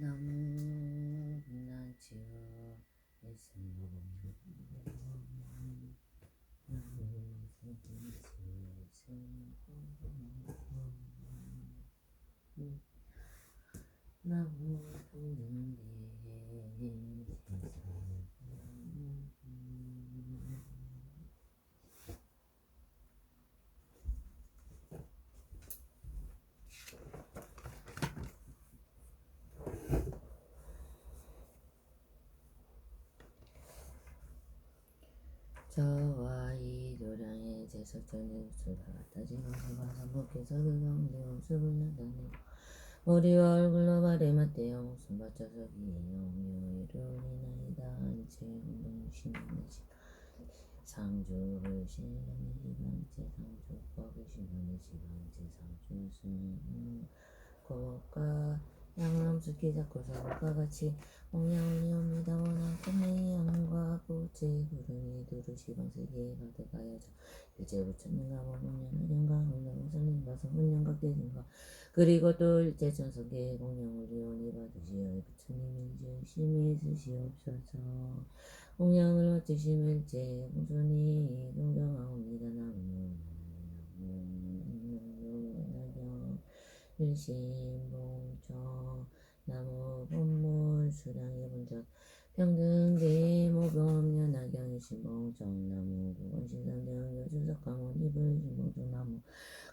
나무 나지어 있으므로 나무 돋는 저와 이 도량의 제석전의 우수가 같아진 것과 반복해서 그 가운데 웃음을 나타내고 머리와 얼굴로 발에 맞대어 웃음 받쳐서기 영유이를 인하이다 한채 운동신의 상주를 신의 지방제 상주법의 신의 지방제 상주스는 고가 양람숙기 잡고 사과 같이 옹양이옵니다. 워낙 꿈의 양과 꽃의 구름이 두루 시방세계에 가득하여져 일제 부처님 가보면 연가 흘러고 살림과 성문양각 대진과 그리고 또 일제 전석의 공양을 리온이 받으시어 부처님 인심이 있으시옵소서. 공양을 받으시면 일제 공손히 동정하옵니다. 일심봉청 나무 본문 수량의 본적 평등대 모범 연하경 일심봉청 나무 구원신상대응 여주석강원 이불 일심봉청 나무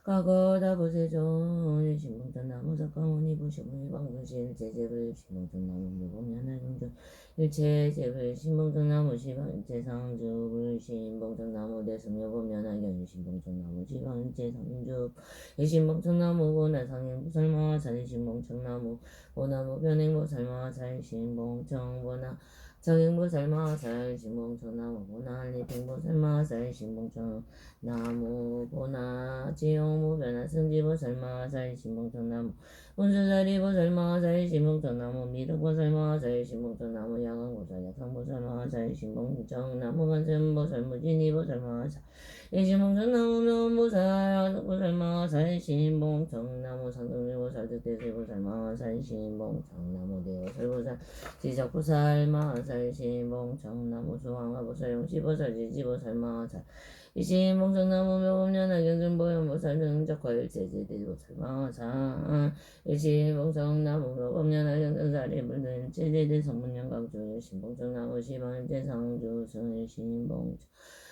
과거다보세종 일심봉청 나무 석강원 이불 시문이 방문실 제재불 일심봉청 나무 모범 연하경전 일체제불 일심봉청 나무 시방 일체상주 일심봉청 나무 대승여범 연하경 일심봉청 나무 시방 일체상주 일심봉청나무 보나상행 보살마 살신봉청나무 보나무 변행보 살마 살신봉청 보나 정행보 살마 살신봉청나무 보나 리팽보 살마 살신봉청나무 보나 지용무 변화 승지보 살마 살신봉청나무 운수자리보 살마 살신봉청나무 미륵보 살마 살신봉청나무 양왕보 살 약상보 살마 살신봉청나무 간센보 살무진이보 살마 일심봉청나무 명보살 보살마 살신봉청나무 상등미보살 득대세보살마 살신봉청나무 대오살보살 지적보살마 살신봉청나무 수왕화보살 용시보살 지지보살마 살 일심봉청나무 묘법연하경전보현보살 등적화일체제대보살마 살 일심봉청나무 묘법연하경전사리불등 일체제대 성문양강주 일심봉청나무 시방일체상주승 일심봉청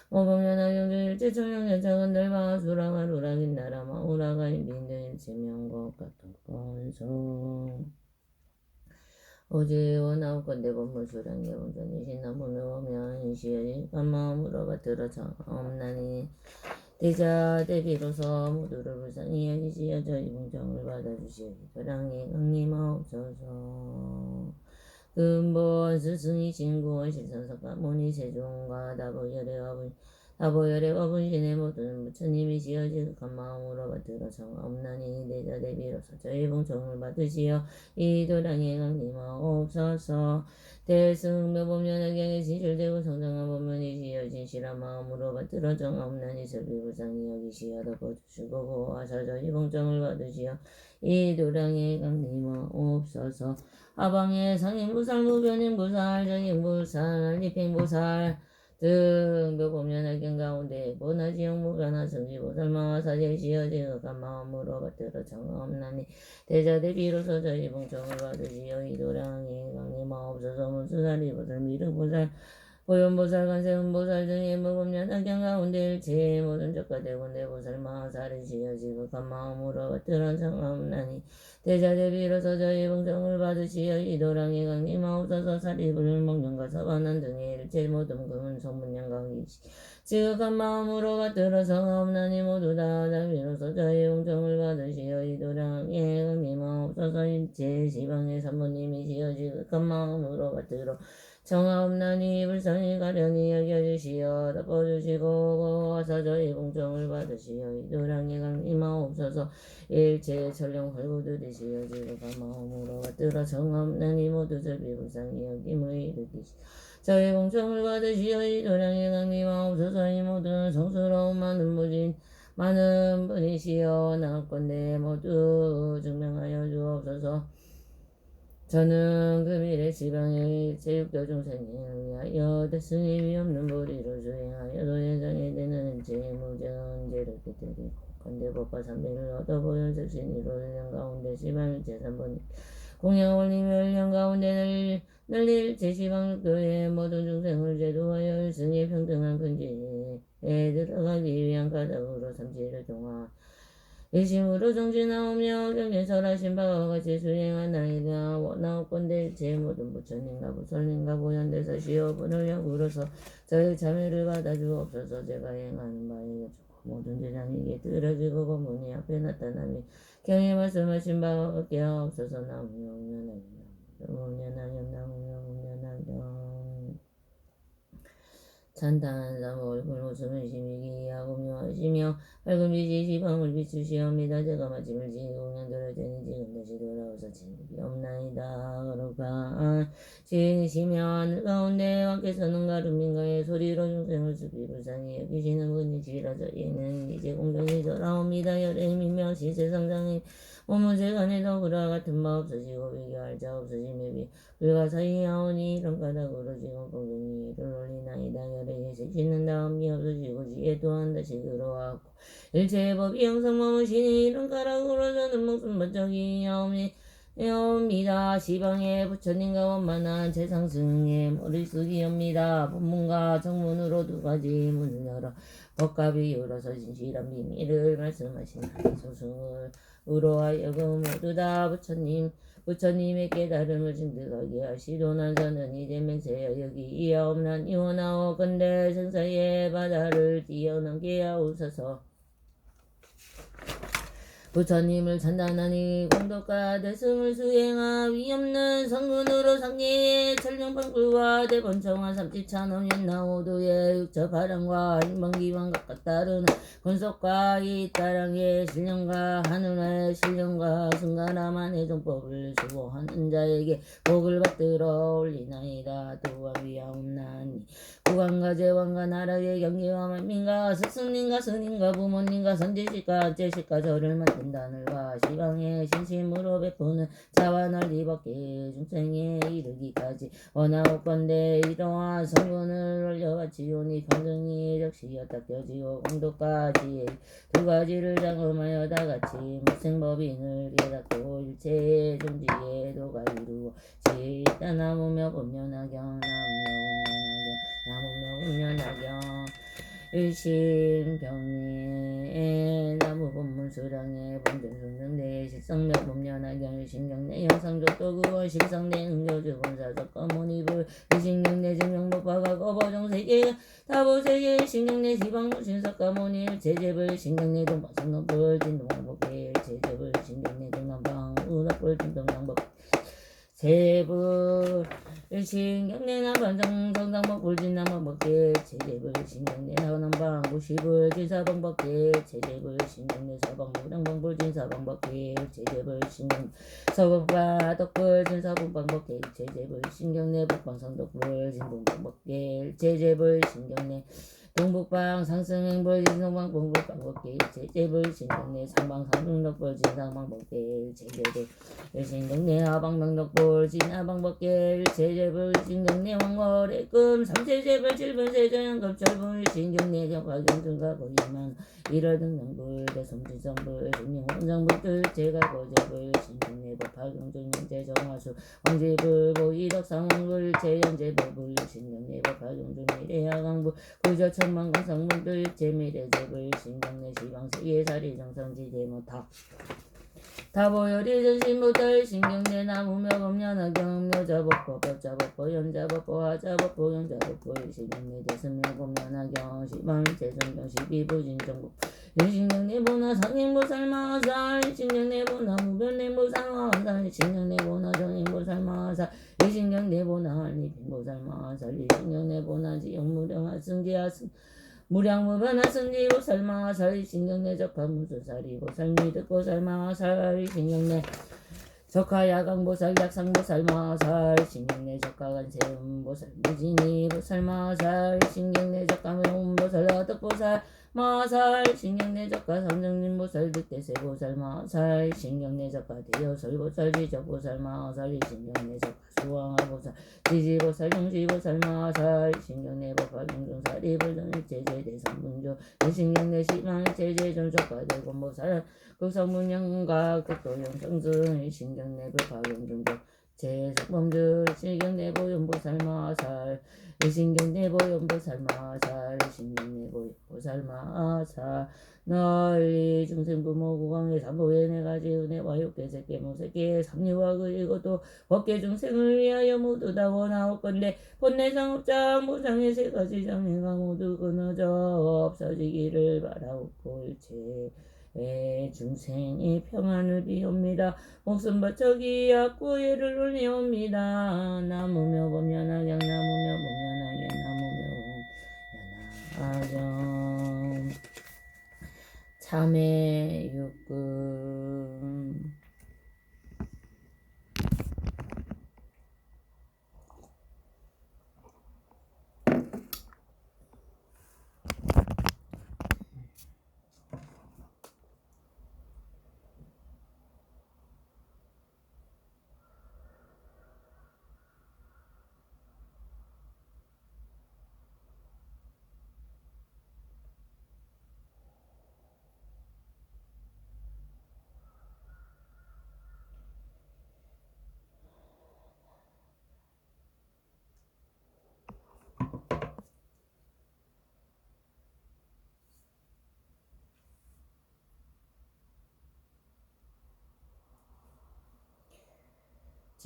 모범연하경주 일체청량연착은 덜마 수라가 루락인 나라마 우라가 인빈등 일체명곡 같은 건성 오지원 아홉건대 법물수량의 원전이 신나무묘면 시연이 간마음으로 받들어 정엄나니 대자 대비로서 모두를 불쌍히 여기시어 저희 공정을 받아주시니 도량이 강림하옵소서. 근본 스승이 진구원 실선석과 모니 세종과 다보열의 어분신의 모든 부처님이 지어지득한 마음으로 받들어 정엄나니 대자 대비로서 저희 봉청을 받으시어 이 도량에 강림하옵소서. 대승묘법연하경에 진실되고 성장한 법문이 지어진 실한 마음으로 받들어 정엄나니 설비불상이 여기시어 덮어주시고 보호하사 저희 봉청을 받으시어 이 도량에 강림하옵소서. 하방에 상인보살, 무변인보살, 정인보살, 입행보살 등 묘법연하경 가운데 보나지용무변화 성지보살 마사제시어 지극한 마음으로 받들어 정엄나니 대자대비로서 저희 봉청을 받으시어 이 도량에 강림하옵소서. 문수사리보살, 미륵보살, 보현보살, 관세음보살 등의 묘법연하경 가운데 일체 모든 적과대군대보살 마사리시어 지극한 마음으로 받들어 정엄나니 대자대비로서 저희 봉청을 받으시어 이 도량에 강림하옵소서. 사리불 목련과 서반원 등의 일체 모든 금은 성문양강이시 지극한 마음으로 받들어 정엄나니 모두 다 자비로서 저희 봉청을 받으시어 이 도량에 강림하옵소서. 일체 시방의 산모님이시여 지극한 마음으로 받들어 정하옵나니 불쌍히 가련히 여겨주시어 덮어주시고 보호하사 저희 봉청을 받으시어 이 도량에 강림하옵소서. 일체 천령 활구들이시여 지극한 마음으로 받들어 정하옵나니 모두 절비 불쌍히 여김을 일으키시 저희 봉청을 받으시어 이 도량에 강림하옵소서. 이 모든 성스러운 많은 분이시여 나건대 모두 증명하여 주옵소서. 저는 그 미래 지방의 제육도 중생을 위하여 대승이 없는 보리로 수행하여도 예정이 되는 재무전 죄를 깨뜨리고 건대 법과 삼배를 얻어 보여 적신이로 년 가운데 시방일 제3번 공양 올리며 년 가운데 널릴 제10왕교의 모든 중생을 제도하여 일승의 평등한 근지에 들어가기 위한 가닥으로 삼지를 동화 일심으로 정진하오며 경계설하신 바와 같이 수행하나이다. 원하옵건대 제 모든 부처님과 부설님과 보현대사 시오분을 역으로서 저의 참여를 받아주옵소서. 제가 행하는 바에 여쭈고 모든 제장에게 들어지고 법문이 앞에 나타나며 경에 말씀하신 바와 같게 하옵소서. 나무명련하경 나무명련하경 나무명련하경 찬탄한 사모 얼굴 웃음을 심히기 하고며 하시며 밝은 빛이 시방을 비추시옵니다. 제가 마침을 지고 년들을 때니 지금 다시 돌아와서 진입이 없나이다. 거룩한 신이시며 하늘 가운데 왕께서는 가름인가의 소리로 중생을 숲이 불쌍히 여기시는 분이시라. 저희는 이제 공경이 돌아옵니다. 열애이며 시세상장이 오무세간에도 그와 같은 바 없어지고 비교할 자 없어짐에 비 불가사의 하오니 이런 까닭으로 지금 공경이 이를 올리나이다. 열애에 세치는 다음이 없어지고 지혜 또한 다시 들어왔고 일체의 법이 영상 머무시니 이런 까닭으로 저는 목숨 번쩍이 하옵니다. 시방의 부처님과 원만한 재상승의 머릿속이옵니다. 본문과 정문으로 두 가지 문을 열어 법과 비유로서 진실한 비밀을 말씀하신 소승을 의로하여금 모두 다 부처님의 깨달음을 증득하게 하시도난 저는 이제 맹세하여 여기이하옵나니 원하옵건대 생사의 바다를 뛰어넘게 하옵소서. 부처님을 찬단하니 공덕과 대승을 수행하위 없는 성근으로 상계의 천령방불과 대본청화 삼지찬엄 옛나오도의 육처바람과 인방기왕 각각 따르는 권속과 이따랑의 신령과 하늘의 신령과 승가라만의 정법을 수호하는 자에게 복을 받들어 올리나이다. 또한 위하옵나니 구관과 제왕과 나라의 경계와 만민과 스승님과 스님과 부모님과 선지식과 악제식과 저를 만든 단을과 시방의 신심으로 베푸는 자와 널리 벗게 중생에 이르기까지 원하옵건대 이러한 성분을 올려바치오니 평등이 적시여 닦여지고 공덕과 지혜 두 가지를 장엄하여 다같이 무생법인을 깨닫고 일체의 존지에 도가 이루어 지혜 있다. 나무며 본면하경 나무며 본면하경 일심경례 나무 본문수량의 본전승전대 식성며 본면하경 일심경례 영상족도 그원 식성대 응교주 본사적 거문이불 일심경례 증명법화가 거버정세계 다보세계 일심경례 지방무신석 가문일 제재불 신경례 동방성동불 진동왕복계 제재불 신경례 동남방 우덕불 진동왕복 제불 일신경례 나반정 정당복 불진남방 법계 제재불 신경례 나남방 무시불 진사방 법계 제재불 신경례 사방 무량방 불진사방 법계 제재불 신경 서방바 덕불 진사봉방 법계 제재불 신경례 북방성덕불 진봉방 법계 제재불 신경례 동북방 상승행불 진성방 동북방 법계 제재불 신경례 상방 상등덕불 진상방 법계 제재불 신경례 하방명덕불 진하방 법계 제재불 신경례 왕월의금 삼세제불 칠분세전연급 철불 신경례 경화경등가 거기만 일월등명불 대성진성불 신령원장불 제갈거제불 신경례 법화경중연제정화수 왕제불 보이덕상왕불 제연제법불 신경례 법화경중 미래하강불 구저천만강상문들 제미래제불 신경례 시방세계 사리정상지대모탁 다보열이 전신보달 신경례 나무며 법련하경 묘자법보 법자법보 연자법보 하자법보 경자법보 일신경례 대승며 법련하경 시방일체정경 시비부진정법 일신경례 보나 상행보살마살 일신경례 보나 무변례보살마살 일신경례 보나 정행보살마살 일신경례 보나 한리핑보살마살 일신경례 보나 지영무령하승지하승 무량무변하승지 보살마살 신경례 적하무수살이 보살 미득보살마살 신경례 적하야강보살 약상보살마살 신경례 적하간세음보살 무진이 보살마살 신경례 적하명보살 어덕보살 마살 신경내적가 삼정진보살 득대세보살 마살 신경내적가 대여설보살 지적보살 마살 신경내적가 수왕하보살 지지보살 용지보살 마살 신경내보살 용중사리불정일제제 대성분조 신경내시망일제제 전적가 대곤보살 극성문영가 극도용성승 신경내불파 용중적 제성범주 신경내보용보살 마살 신경내보용보살 마살 신경내보용보살 마살 널리 중생부모구강의 삼보의 네가지 은혜와 육계세계 모세계 삼류와 그 이것도 법계 중생을 위하여 모두 다 원하옵건대 본내상업장 무상의 세 가지 장애가 모두 끊어져 없어지기를 바라옵고 일체 중생의 평안을 비옵니다. 목숨 바쳐기 악구예를 올리옵니다. 나무며 범연하경 나무며 범연하경 나무며 범연하경 참회 육금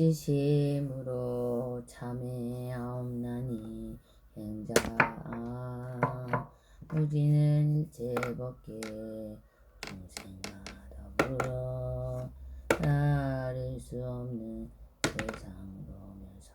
지심으로 참회하옵나니 행자 무지는 일체 법계 중생과 더불어 따를 수 없는 세상 보면서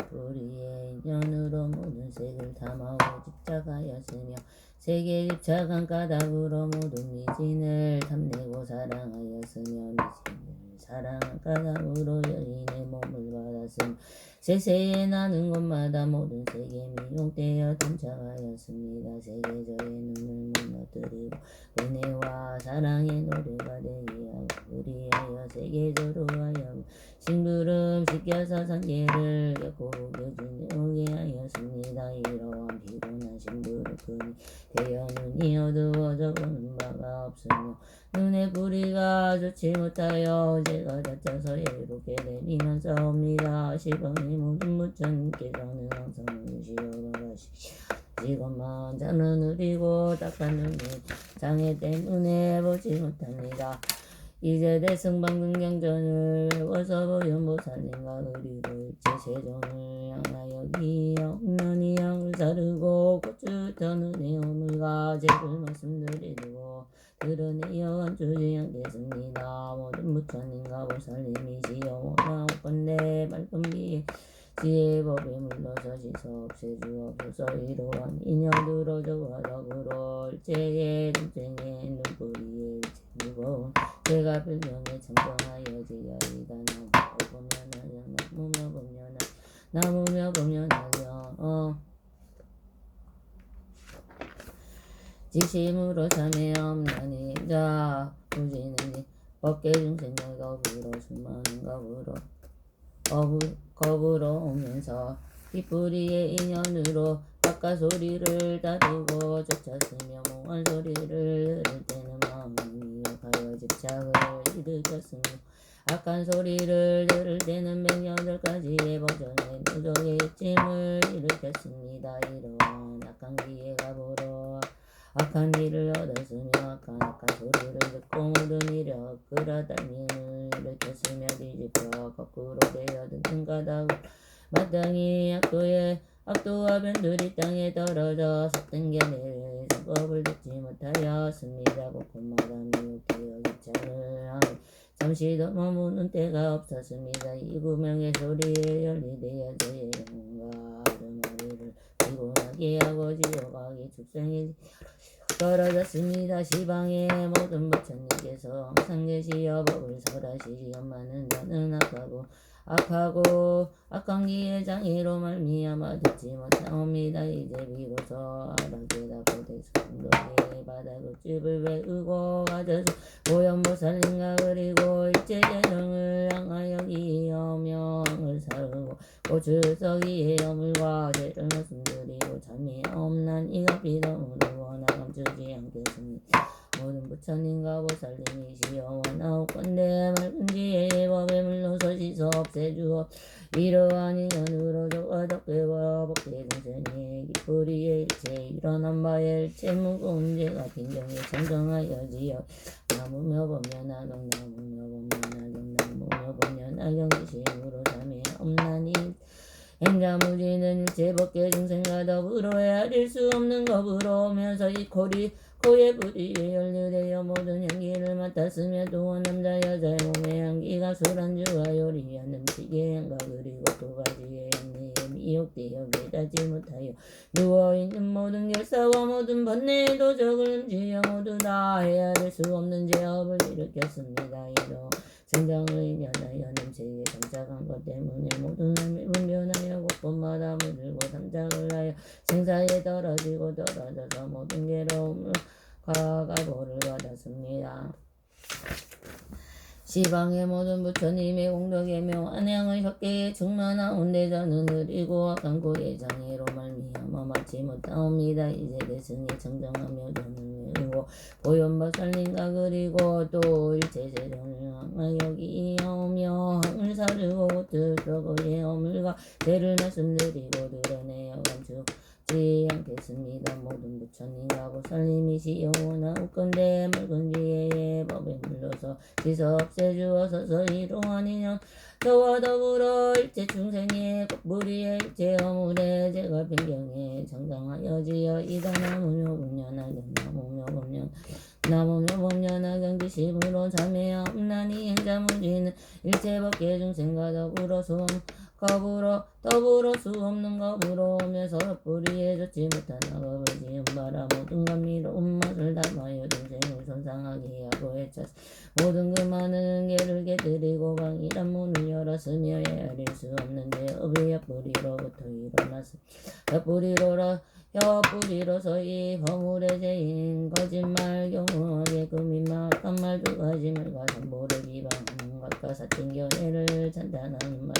불의의 인연으로 모든 색을 탐하고 집착하였으며 세계 집착한 까닭으로 모든 미진을 탐내고 사랑하였으며 미진을 사랑한 까닭으로 여인의 몸을 받았으며 세세에 나는 곳마다 모든 세계 미용되어 탐착하였습니다. 세계저의 눈을 무너뜨리고 은혜와 사랑의 노래가 되게 하고 그리하여 세계저로 하여 심부름 시켜서 산계를 겪고 우겨지게 하였습니다. 이러한 피곤한 심부름꾼이 되어 눈이 어두워져 보는 바가 없으며 눈의 뿌리가 좋지 못하여 제가 다쳐서 예롭게 내리면서옵니다. 시방의 모든 부처님께서는 항상 눈시여 바라시지건만 자는 느리고 딱한 눈이 장애 때문에 보지 못합니다. 이제 대승방근경전을 외워서 보현보살님과 그리고 일체 세종을 향하여 기억나니 양을 사르고 고추던 은혜옴을 가제를 말씀드리고 드러내어 감추지 않겠습니다. 모든 부처님과 보살님이시여 원하옵건대 말끔비에 지혜법에 물러서 지서 없애주 없어서 이러한 인연으로 저와 더불어 일체의 중생의 눈뿌리에 일체 무거운 제가 불명에 참정하여 지야이다. 나무며 범연하여 지심으로 참회하옵나니 자 무지는 법계 중생과 더불어 수많은 겁으로 오면서 빗뿌리의 인연으로 바깥 소리를 다루고 쫓았으며 몽한 소리를 들을 때는 마음이 미혹하여 집착을 일으켰으며 악한 소리를 들을 때는 108가지의 버전의 누적의 입짐을 일으켰습니다. 이러한 악한 기회가 보러 악한 일을 얻었으며 악한 소리를 듣고 모든 이력 끌어당김을 일으켰으며 뒤집혀 거꾸로 되어 듣는 까닭 마땅히 악도와 변두리 땅에 떨어져 섰던 견해를 성법을 듣지 못하였습니다. 곳곳마다 미혹되어 기차를 하며 잠시도 머무는 때가 없었습니다. 이 구명의 소리에 열리되어 저의 영혼과 아름아리를 피곤하게 하고 지옥하기 축생의 떨어졌습니다. 시방의 모든 부처님께서 항상 계시어 법을 설하시지 엄마는 저는 악하고 악한 기의 장애로 말미암아 듣지 못하옵니다. 이제 비로소 알아깨닫고 대승덕의 바다급집을 외우고 가져서 보현보살님과 그리고 일체재정을 향하여 기여며 항을 사르고 고추석이의 어물과 재를 말씀드리고 잠이 없난 이가 비덤으로 원하 감추지 않겠습니다. 모든 부처님과 보살님이시여 원하옵건대 맑은 지혜의 법에 물러서 시서 없애주옵. 이러한 인연으로 저와 덕배와 복대 등생의 기쁘리의 일체 일어난 바의 일체 무거운 죄가 빈정에 정정하여지어 나무며 범면하경 나무며 범면하경 나무며 범면하경 지심으로 잠에 없나니 행자무지는 일체 법계 중생과 더불어 헤아릴 수 없는 겁으로 오면서 이 코의 뿌리에 연루되어 모든 향기를 맡았으며 또한 남자 여자의 몸의 향기가 술안주와 요리와 넘치게 향가 그리고 두 가지의 향내에 미혹되어 깨닫지 못하여 누워있는 모든 결사와 모든 번뇌의 도적을 음지어 모두 다 헤아릴 수 없는 죄업을 일으켰습니다. 이로 생장을 인연하여 냄새에 장착한 것 때문에 모든 삶이 분변하여 곳곳마다 물들고 장착을 하여 생사에 떨어지고 떨어져서 모든 괴로움을 가보를 받았습니다. 시방의 모든 부처님의 공덕의 묘한 향을 혁계에 충만하온 대전은 느리고 악한 고의 장애로 말미암아 맞지 못하옵니다. 이제 대승에 정정하며 저는 외우고 보현보살님과 그리고 또 일체재정을 향하여 기하오며 항을 사르고 뜻도고의 어물과 죄를 말씀드리고 드러내어 감추지 않겠습니다. 모든 부처님과 보살님이시여 원하옵건대 맑은 지혜의 법에 물러서 지서 없애주어서 이러한 인연 저와 더불어 일체 중생의 꼭부리의 일체 어물의 제가 변경에 정당하여지어 이다 나무며 범련하경 나무며 범련하경 지심으로 잠에없나니 행자무지는 일체 법계 중생과 더불어 수 없는 겁으로 오면서 뿌리에 젖지 못한 악업을 지은 바라 모든 감미로운 맛을 담아여 중생을 손상하게 하고 해쳤 모든 그 많은 개를 깨뜨리고 강이란 문을 열었으며 헤아릴 수 없는 죄업이 옆뿌리로부터 일어났으며 혀뿌리로서의 허물의 죄인 거짓말 경무하게 금인마 악한 말 두 가지말과 선보를 비방하는 것과 사칭견해를 찬탄하는 말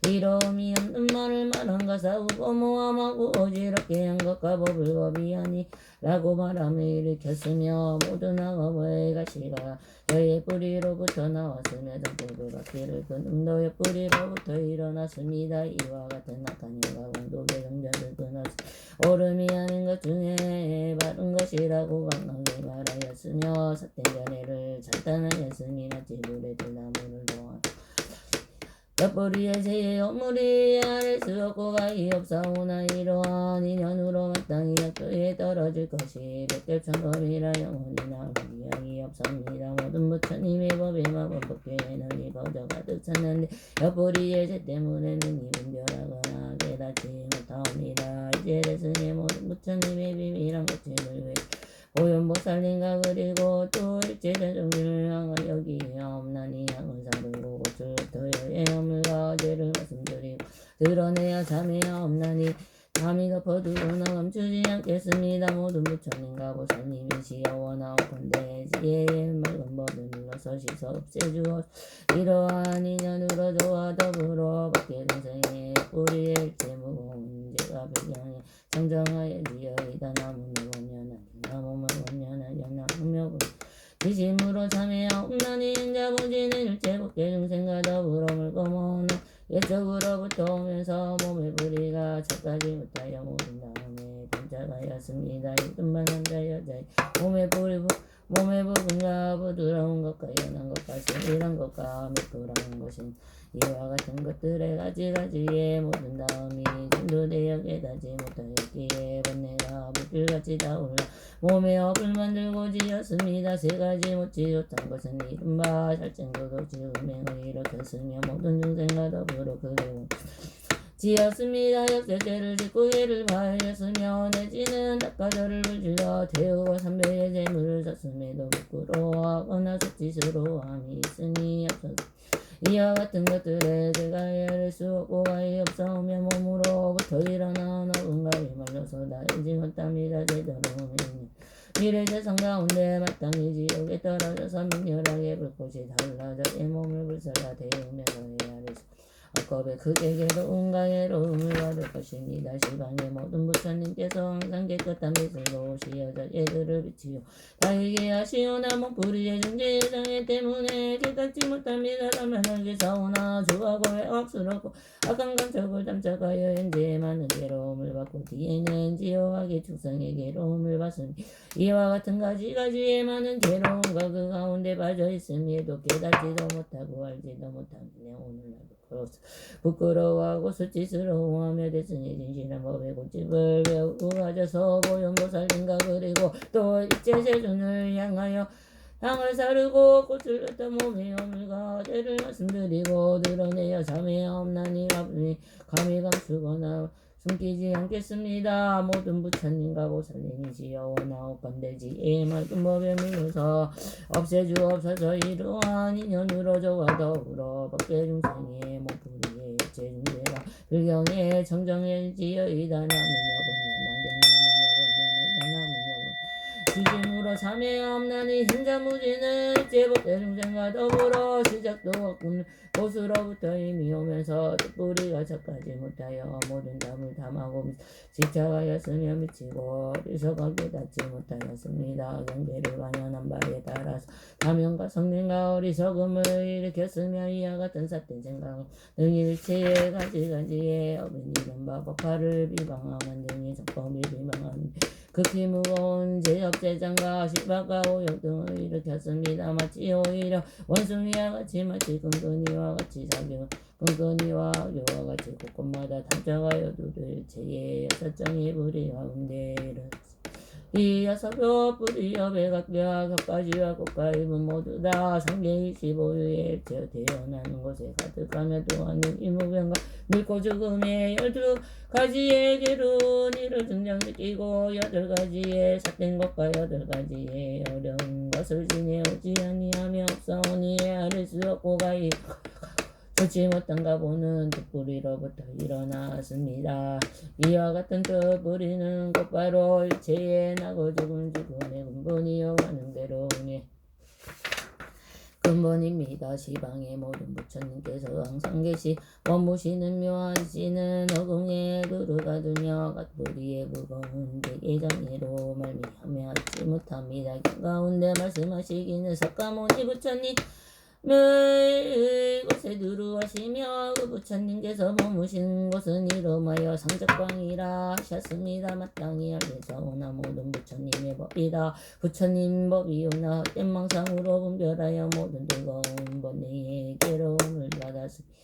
이로움이 없는 말을 말한가 싸우고 모함하고 어지럽게 한 것과 법을 법이하니 라고 말함을 일으켰으며 모든 악업의 가시가 여의 뿌리로부터 나왔으며 전부도 받기를 그 음도의 뿌리로부터 일어났습니다. 이와 같은 악한 일과 공독의 경전을 끊었으며 옳음이 아닌 것 중에 바른 것이라고 강하게 말하였으며 사땡견해를 찬탄하였으니 낫지 불에 들 나무를 도와 옆뿌리의 새의 어물이 아를 수 없고 가히 없사오나 이러한 인연으로 마땅히 약도에 떨어질 것이 백결천법이라 영원히 나올 기약이 없습니다. 모든 부처님의 법에 마법법계에 널리 퍼져 가득 찼는데 옆뿌리의 새 때문에 눈이 분별하거나 깨닫지 못하옵니다. 이제 대승의 모든 부처님의 비밀한 것을 왜 보현보살님과 그리고 또 일체대정을 향하여 기하옵나니 향을 사르고 고추터의 어물과 죄를 말씀드리고 드러내야 잠에없나니 잠이 덮어두고나 감추지 않겠습니다. 모든 부처님과 보살님이시여 원하옵건대 지혜의 맑은 법을 물러서 시서 없애주어 이러한 인연으로 저와 더불어 밖에 동생의 뿌리의 일체 무거운 죄가 배경에 정정하여지어 이다 나무며 범련하경 지심으로 참회하옵나니 행자부지는 일체 법계 중생과 더불어 물고 모는 옛적으로부터 오면서 몸의 뿌리가 차까지 못하여 모든 다음에 변자가였습니다. 이른바 남자 여자의 몸의 부분과 부드러운 것과 연한 것과 세밀한 것과 매끄러운 것인 이와 같은 것들의 가지가지의 모든 다음이 진도되어 깨닫지 못하였기에 번뇌가 물길같이 타올라 몸에 업을 만들고 지었습니다. 세 가지 못지 못한 것은 이른바 살증도도 지음행을 일으켰으며 모든 중생과 더불어 그게 지었습니다. 역대죄를 짓고 해를 바하였으며 내지는 닦아저를 불질러 태우고 삼배의 재물을 샀음에도 부끄러워하거나 수치스러워함이 있으니 앞서서 이와 같은 것들에 제가 헤아릴 수 없고 가히 없사오며 몸으로부터 일어나 어금가위 말려서 다 인지 못합니다. 제대로는 미래 세상 가운데 마땅히 지옥에 떨어져서 맹렬하게 불꽃이 달라져 내 몸을 불살라 태우면서 헤아릴 수 악겁에 크게 괴로운 가해로움을 받을 것입니다. 시방의 모든 부처님께서 항상 깨끗한 빛으로 오시어져 예들을 비치요 다에게 하시오나 목불이의 존재 예정에 때문에 깨닫지 못합니다. 다만하게 사오나 주하고 외악스럽고 악한 감촉을 잠적하여 현재의 많은 괴로움을 받고 뒤에는 지옥하게 축성의 괴로움을 받으니 이와 같은 가지가지의 많은 괴로움과 그 가운데 빠져 있음에도 깨닫지도 못하고 알지도 못하는 오늘날도 부끄러워하고 수치스러워하며 됐으니 진실한 법의 고집을 배우고 가져서 보현보살인가 그리고 또 일체 세존을 향하여 향을 사르고 꽃을 흩어 몸의 허물과 죄를 말씀드리고 드러내어 삶의 없나니 감히 감추거나 숨기지 않겠습니다. 모든 부처님과 보살님이시여 원하옵건대지의 맑은 법에 물려서 없애주옵소서. 이러한 인연으로 저와 더불어 법계 중생의 목소리의 일체 중대가 불경의 정정일지어이다. 나무며 지짐으로 참회 없나니 현자무지는 일체 법계 중생과 더불어 시작도 없군 곳으로부터 이미 오면서 뿌리가 착하지 못하여 모든 담을 담하고 집착하였으며 미치고 어리석어 깨닫지 못하였습니다. 경계를 반영한 바에 따라서 다명과 성능과 어리석음을 일으켰으며 이와 같은 삿된 생각 등 일체의 가지가지의 어린 이른바 법화를 비방하는 등의 적법을 비방하는 극히 무거운 제협제장과 시박과 오역 등을 일으켰습니다. 마치 오히려 원숭이와 같이 마치 끈끈이와 같이 사교 끈끈이와 교와 같이 곳곳마다 탐정하여 두들 일체의 여섯정의 불이 가운데 이 여섯표 뿌리여 백악뼈와 겹가지와 꽃가입은 모두 다 상계 25유의 일체 태어나는 곳에 가득하며 또한 이무변과 늙고 죽음의 12가지의 기룬 이를 등장시키고 8가지의 삿된 것과 8가지의 어려운 것을 지내오지 아니하며 없사오니 헤아릴 수 없고 가히 좋지 못한가 보는 뜻뿌리로부터 일어났습니다. 이와 같은 뜻뿌리는 곧바로 일체의 나고 죽은 죽음의 근본이요 가능대로 근본입니다. 시방의 모든 부처님께서 항상 계시 원무시는 묘하시는 어궁에 두루가 두며 갓뿌리의 무거운 대계정의로 말미암아 알지 못합니다. 가운데 말씀하시기는 석가모니 부처님 이곳에 두루하시며 그 부처님께서 머무신 곳은 이름하여 상적광이라 하셨습니다. 마땅히 알려져오나 모든 부처님의 법이다. 부처님 법이오나 헛된 망상으로 분별하여 모든 뜨거운 번뇌의 괴로움을 받았습니다.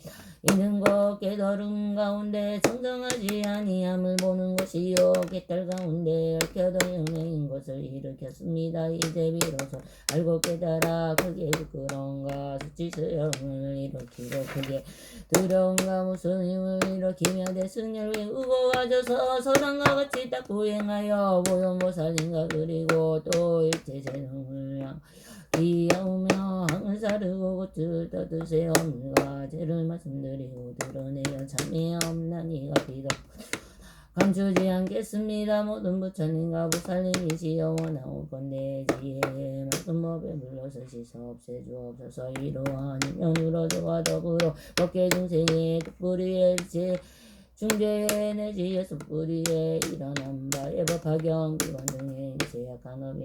이는 것 깨달음 가운데 정정하지 아니함을 보는 것이요 깨달 가운데 얽혀도 영맹인 것을 일으켰습니다. 이제 비로소 알고 깨달아 크게 부끄러움과 수치스러움을 일으키고 크게 두려움과 무서움을 일으키며 대승을 외우고 가져서 서당과 같이 딱 구행하여 보현보살인가 그리고 또 일체 재능을 기하오며 항을 사르고 꽃을 떠드세요. 물과 죄를 말씀드리고 드러내어 참회 없나니가 비도 감추지 않겠습니다. 모든 부처님과 보살님이시여 원하옵건대 지혜 맑은 법에 물러서 씻어 없애주옵소서. 이러한 인연으로 저와 더불어 법계 중생의 특불이의 일체 중대의 내지 예수뿌리에 일어난 바의 법화경 기원 등의 일체 약한 업이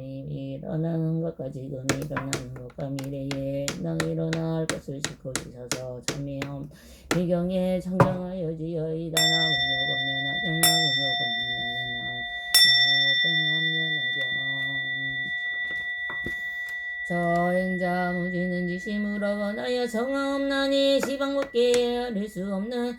일어나는 것과 지금 일어나는 것과 미래에 당 일어날 것을 싣고 지셔서 참회하옵 미경에 청정하여 지어이다. 나무며 범면하경 나무며 범면하경 저행자 무지는 지심으로 원하여 정하옵나니 시방법계에 알릴 수 없는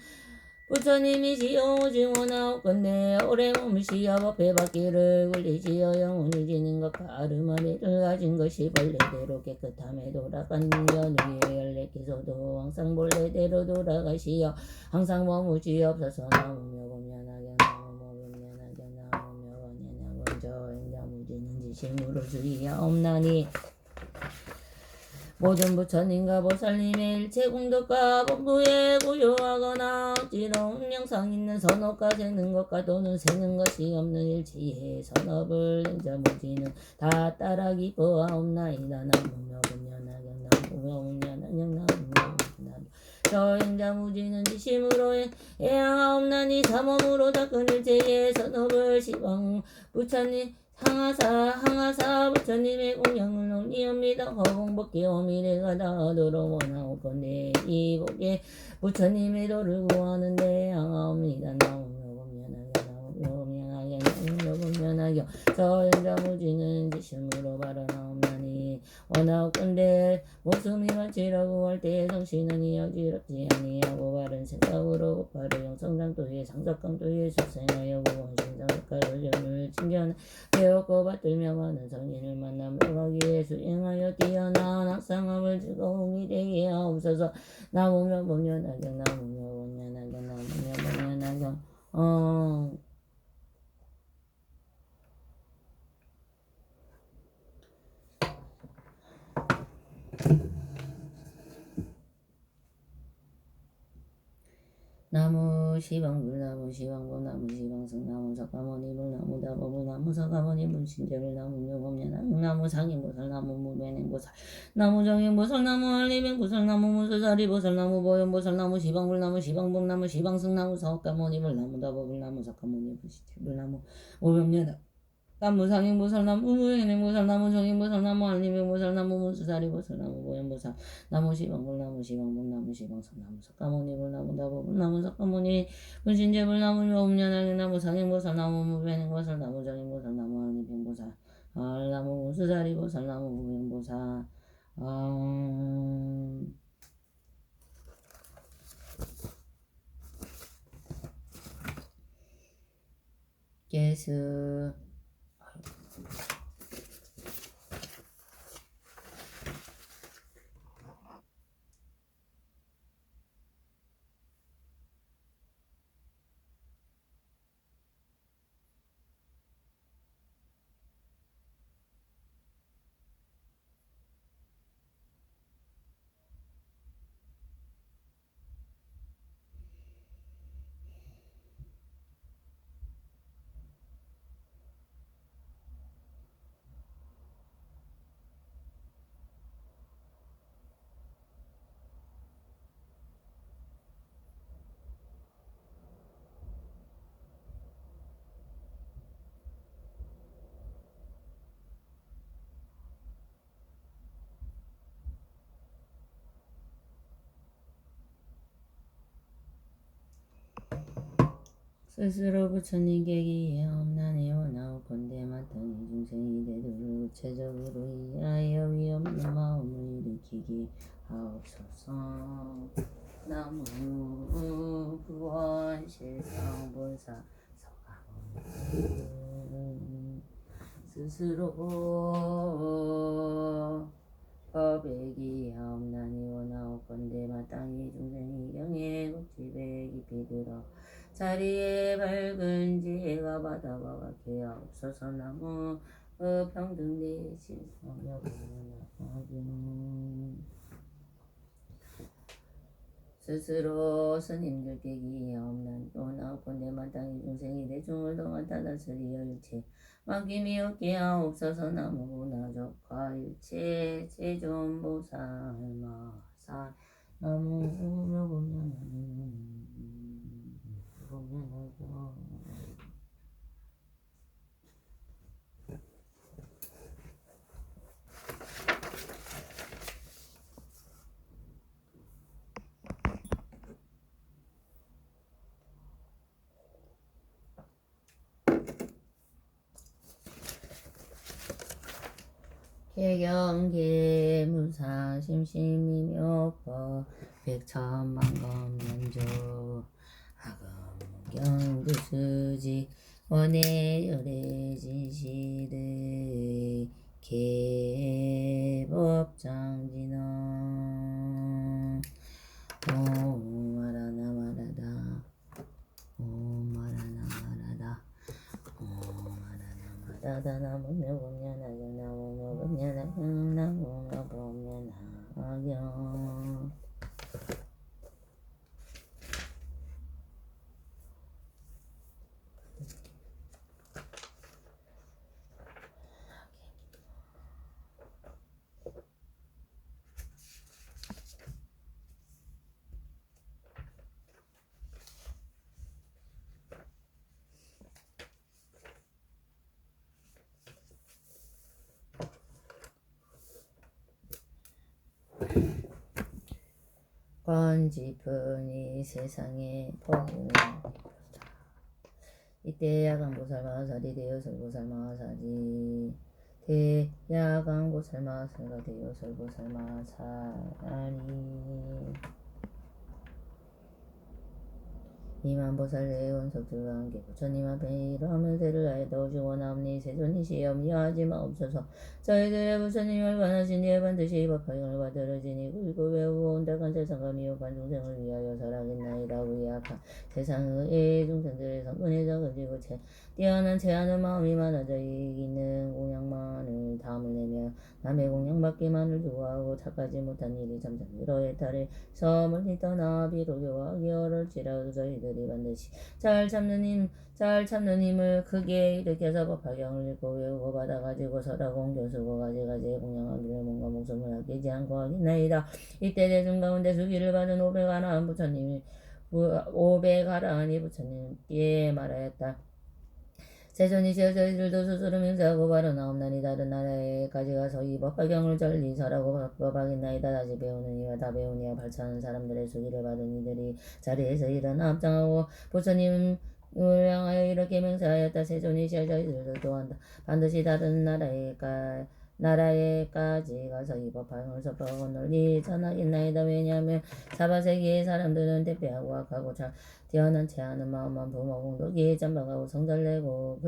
부처님이시여 오직 원하옵건대 오래 머무시어 법회 받기를 굴리시어 영원히 지는 것과 아르마리를 가진 것이 벌레대로 깨끗함에 돌아간 연위에 열레기소도 항상 본래대로 돌아가시어 항상 머무시옵소서. 나무며 범연하게 나무며 범연하게 나무며 범연하게 저 행자무지는 지심으로 주의하옵나니 모든 부처님과 보살님의 일체 공덕과 법부에 고요하거나 억지로 음영상 있는 선업과 세는 것과 또는 세는 것이 없는 일체의 선업을 행자무지는 다 따라 기뻐하옵나이다. 나무며 분연하게 나무며 분연하게 나무며 분연하게 저 행자무지는 지심으로 애양하옵나니 삼엄으로 닦은 일체의 선업을 시방 부처님 항하사 부처님의 공양을 올리옵니다. 허공복기오 미래가 다하도록 원하옵건대 이복에 부처님의 도를 구하는데 향하옵니다. 나무며 범연하게 나무며 범연하게 나무며 범연하게 저 행자무지는 지심으로 발언하옵나니 원하옵건대 목숨이 마치라고 할 때에 성신은 이어지럽지 아니하고 바른 생각으로 곧바로 영성장도에 상석강도에 xuất 생하여 구원신장가를 칭견 배웠고 받들며 많은 성인을 만나 명하기에 수행하여 뛰어난 학상함을 즐거움이 되게 하옵소서. 나무며 범연하게 나무며 범연하게 나무며 범연하게 나무 시방불나무 시방보나무 시방승나무 석가모니 불나무 다보불나무 석가모니 불신제불 나무며 범연하게 나무 상인보살 나무 무변행보살 나무 정행보살 나무 한리뱅보살 나무 무소자리보살 나무 보현보살 나무 시방불나무 시방봉나무 시방승나무 석가모니 불나무 다보불나무 석가모니 불신제불 나무 오변연하 나무 상행보살 나무 무변행보살 나무 정행보살 나무 한리뱅보살 나무 무소자리보살 나무 보현보살 나무 시방불나무 시방봉나무 시방승나무 석가모니 불나무 다보불나무 석가모니 불신제불 나무 오변연하게 나무 상행보살 나무 무변행보살 나무 정행보살 나무 한리뱅보살 나무 무소자리보살 나무 보현보살 예수 스스로 부처님께 기해옵나니 원하옵건대 마땅히 중생이 되도록 구체적으로 이해하여 위없는 마음을 일으키게 하옵소서. 나무 구원실상본사 서가모니 스스로 법에 기하옵나니 원하옵건대 마땅히 중생이 경에 국집에 깊이 들어 자리에 밝은 지혜가 바다와 같게 하옵소서. 나무 평등대신 성령을 스스로 스님들께 기하옵나니 원하옵건대 마땅히 중생이 대중을 동안 다스리어 일체 맡김이 없게 하옵소서. 나무 나적과 일체 세존보살 마살 나무 보면 개경계무사 심심이묘법 백천만검연조 하금경두수지 원해열애진시대 개법장진원 하며 번지푼이 세상에 퍼오는 이때 야간보살마살이 되어 설보살마살이 야간보살마살가 되어 설보살마살이 이만보살 대원석들과 함께 부처님 앞에 이러면 대를 하여도 주원하옵니 세존이 시험이하지 마옵소서. 저희들의 부처님이 얼반하신 이에 반드시 법화경을 받들어지니 굵고 외우고 온다간 세상과 미혹한 중생을 위하여 살아겠나이다. 위약한 세상의 중생들의 성근이 작아지고 뛰어난 체하는 마음이 많아져 이기는 공양만을 담을 내며 남의 공양받기만을 좋아하고 착하지 못한 일이 점점 늘어에 따라 멀리 떠나 비록 교화하기 어려울지라도 저희들이 반드시 잘 참는 힘을 크게 일으켜서 법화경을 읽고 외우고 받아가지고 설하고 교수고 가지가지에 공양하기를 몸과 목숨을 아끼지 않고 하겠나이다. 이때 대중 가운데 수기를 받은 500가라한 부처님이 500가라하니 부처님께 말하였다. 세존이시여 저희들도 스스로 맹세하고 발언하옵나니 다른 나라에까지 가서 이 법화경을 전리 설하고 법하겠나이다. 다시 배우는 이와 다 배운 이와 발차하는 사람들의 수기를 받은 이들이 자리에서 일어나 합장하고 부처님을 향하여 이렇게 맹세하였다. 세존이시여 저희들도 또한 반드시 다른 나라에까지 가서 이 법화경을 설법하고 널리 전하겠나이다. 왜냐하면 사바세계의 사람들은 대패하고 악하고 뛰어난 체하는 마음만 부모공덕이 잠박하고 성잘내고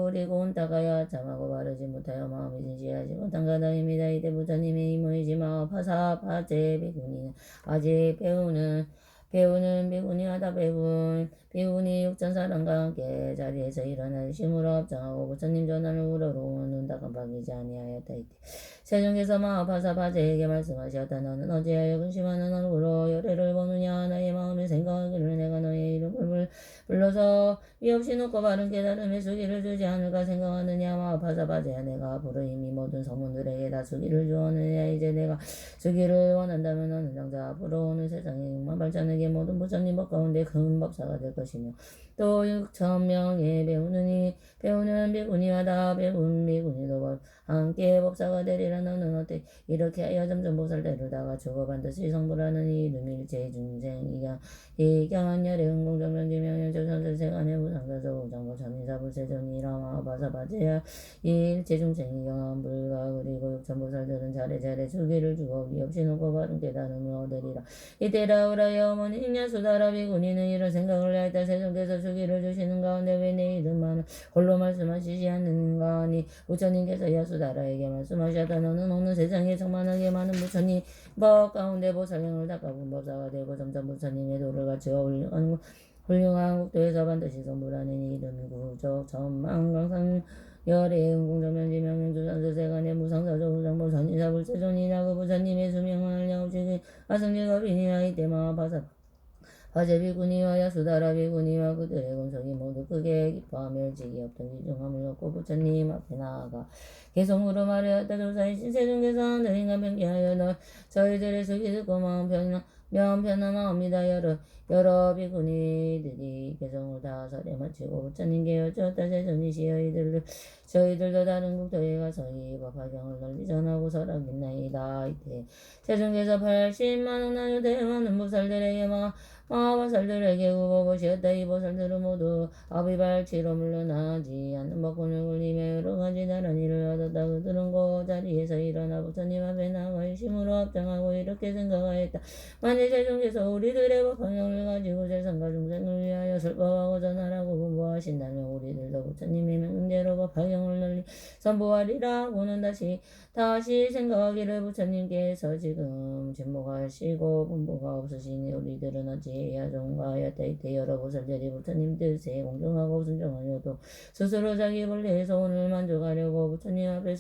그리고 온다가야 잠하고 바르지 못하여 마음이 진시하지 못한 가다입니다. 이때 부처님의 이모이지마 파사파제 비구니는 아직 배우는 비구니하다 비구니 육천사람과 함께 자리에서 일어나 심으로 합장하고 부처님 전하를 우러러오는 다깜빡이지 아니하였다. 이때 세종께서 마하파사파제에게 말씀하셨다. 너는 어찌하여 근심하는 얼굴로 열애를 보느냐. 나의 마음에 생각하기를 내가 너의 이름을 불러서 위없이 놓고 바른 깨달음의 수기를 주지 않을까 생각하느냐. 마하파사파제야 내가 앞으로 이미 모든 성문들에게 다 수기를 주었느냐. 이제 내가 수기를 원한다면 너는 장차 앞으로 오는 세상에 6만 8천에게 모든 부처님 법 가운데 큰 법사가 될 것이며 또 6,000명의 배우는 비구니와다 배운 비구니도 함께 법사가 되리라. 너는 어때 이렇게 하여 점점 보살대를 다 갖추고 반드시 성불하는 이름일체 중생 이경한 열의 흥공정명지명현 조선설세간의 무상사조 우장고 천인사불세존이라 마하파사파제야 일체 중생이 경한 불가 그리고 육천보살들은 차례차례 수기를 주고 위없이 놓고 바른 깨달음을 얻으리라. 이때라 우라여 어머니 인야수다라 비구니는 이런 생각을 하였다. 세종께서 수기를 주시는 가운데 왜 내 이름만을 홀로 말씀하시지 않는가 하니 부처님께서 야수다라에게 말씀하셨다. 너는 오늘 세상에 정만하게 많은 부처님 법 가운데 보살경을 닦아본 법사가 되고 점점 부처님의 도를 갖추어 훌륭한 국도에서 반드시 성불하는 이름이 구적 천만강상 열의 흥공정면지 명현주산서세간의 무상사조 우장보 선인사불세존이나 그 부처님의 수명을 영업시킨 아승제가 비니나 이때 마하파사 화제비구니와 야수다라비구니와 그들의 공성이 모두 크게 기뻐하며 일찍이 없던 기중함을 얻고 부처님 앞에 나아가 개성으로 말하였다. 조사이신 세종께서 너희가 변기하여 저희들의 수기 듣고 마음 편안하옵니다. 여러 비구니들이 개성을 다 설에 마치고 부처님께 여쭈었다. 세존이시여 저희들도 다른 국토에 가서 이 법화경을 널리 전하고 설하겠나이다. 이때 세종께서 80만억 나누 대많은 보살들에게 마하보살들에게 우보보시었다. 이 보살들은 모두 아비발치로 물러나지 않는 법군을 굴리며 여러가지 다른 일을 얻었다. 그들은 그 자리에서 일어나 부처님 앞에 나가 심으로 합장하고 이렇게 생각하였다. 만일 세종께서 우리들의 법화경을 가지고 세상과 중생을 위하여 설법하고 전하라고 분부하신다면 우리들도 부처님의 명제로 법화경을 널리 선보하리라고는 다시 생각하기를 부처님께서 지금 침묵하시고 분부가 없으시니 우리들은 어찌해야 좋은가 하였다. 이때 여러 보살들이 부처님 뜻에 공정하고 순종하여도 스스로 자기 본래의 소원을 만족하려고 부처님 앞에